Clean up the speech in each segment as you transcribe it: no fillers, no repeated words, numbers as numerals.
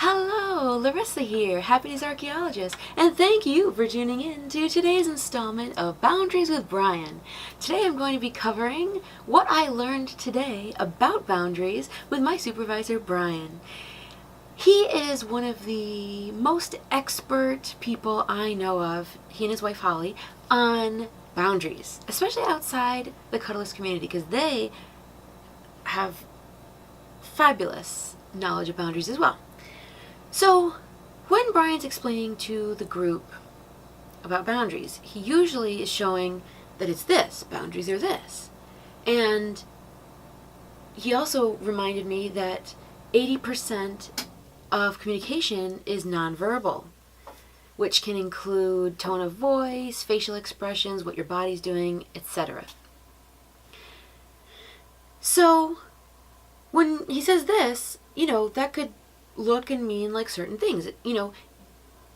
Hello, Larissa here, Happiness Archaeologist, and thank you for tuning in to today's installment of Boundaries with Brian. Today I'm going to be covering what I learned today about boundaries with my supervisor, Brian. He is one of the most expert people I know of, he and his wife Holly, on boundaries, especially outside the Cuddlist community, because they have fabulous knowledge of boundaries as well. So, when Brian's explaining to the group about boundaries, he usually is showing that it's this, boundaries are this. And he also reminded me that 80% of communication is nonverbal, which can include tone of voice, facial expressions, what your body's doing, etc. So, when he says this, that could look and mean like certain things.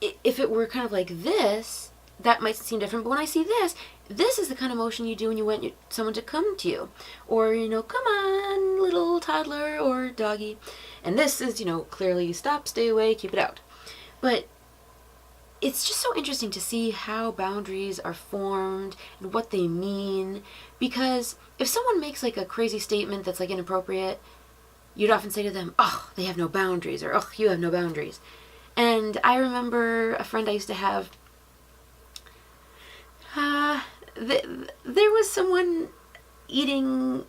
If it were kind of like this, that might seem different. But when I see this is the kind of motion you do when you want someone to come to you. Or, come on, little toddler or doggy. And this is, clearly stop, stay away, keep it out. But it's just so interesting to see how boundaries are formed and what they mean. Because if someone makes like a crazy statement that's like inappropriate, you'd often say to them, oh, they have no boundaries, or oh, you have no boundaries. And I remember a friend I used to have, there was someone eating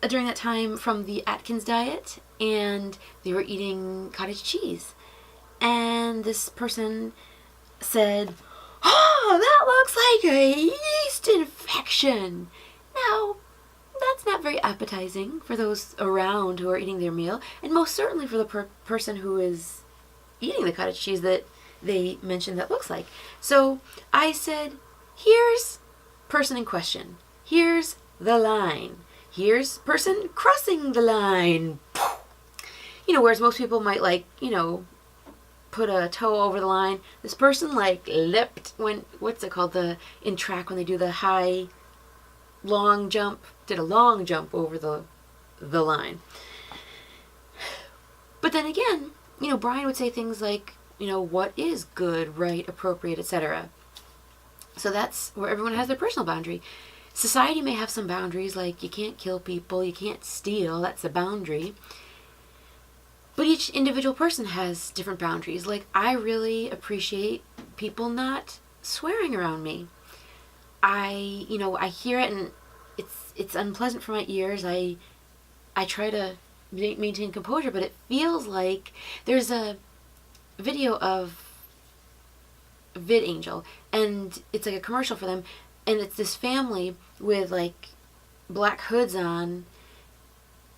during that time from the Atkins diet, and they were eating cottage cheese. And this person said, oh, that looks like a yeast infection. Now, that's not very appetizing for those around who are eating their meal, and most certainly for the person who is eating the cottage cheese that they mentioned that looks like. So I said, here's person in question. Here's the line. Here's person crossing the line. Whereas most people might put a toe over the line. This person leapt what's it called? In track when they do the high long jump, did a long jump over the line. But then again, Brian would say things like, what is good, right, appropriate, etc. So that's where everyone has their personal boundary. Society may have some boundaries, like you can't kill people, you can't steal, that's a boundary. But each individual person has different boundaries. Like, I really appreciate people not swearing around me. I hear it and it's unpleasant for my ears. I try to maintain composure, but it feels like there's a video of VidAngel, and it's like a commercial for them, and it's this family with like black hoods on,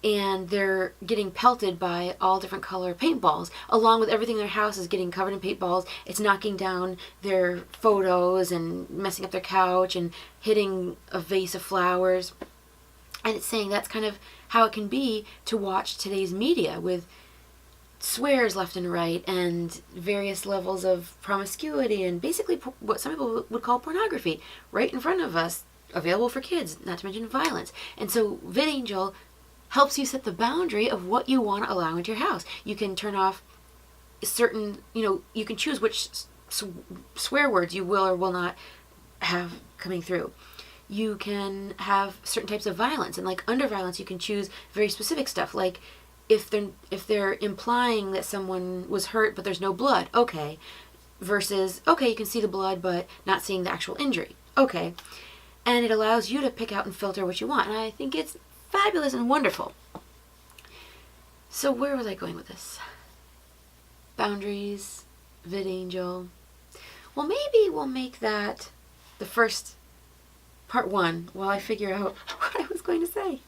and they're getting pelted by all different color paintballs, along with everything in their house is getting covered in paintballs. It's knocking down their photos and messing up their couch and hitting a vase of flowers. And it's saying that's kind of how it can be to watch today's media, with swears left and right and various levels of promiscuity and basically what some people would call pornography right in front of us, available for kids, not to mention violence. And so VidAngel helps you set the boundary of what you want to allow into your house. You can turn off certain, you can choose which swear words you will or will not have coming through. You can have certain types of violence, and like under violence you can choose very specific stuff, like if they're implying that someone was hurt but there's no blood, okay, versus okay, you can see the blood but not seeing the actual injury, okay. And it allows you to pick out and filter what you want, and I think it's fabulous and wonderful. So where was I going with this? Boundaries, VidAngel. Well, maybe we'll make that the first part one while I figure out what I was going to say.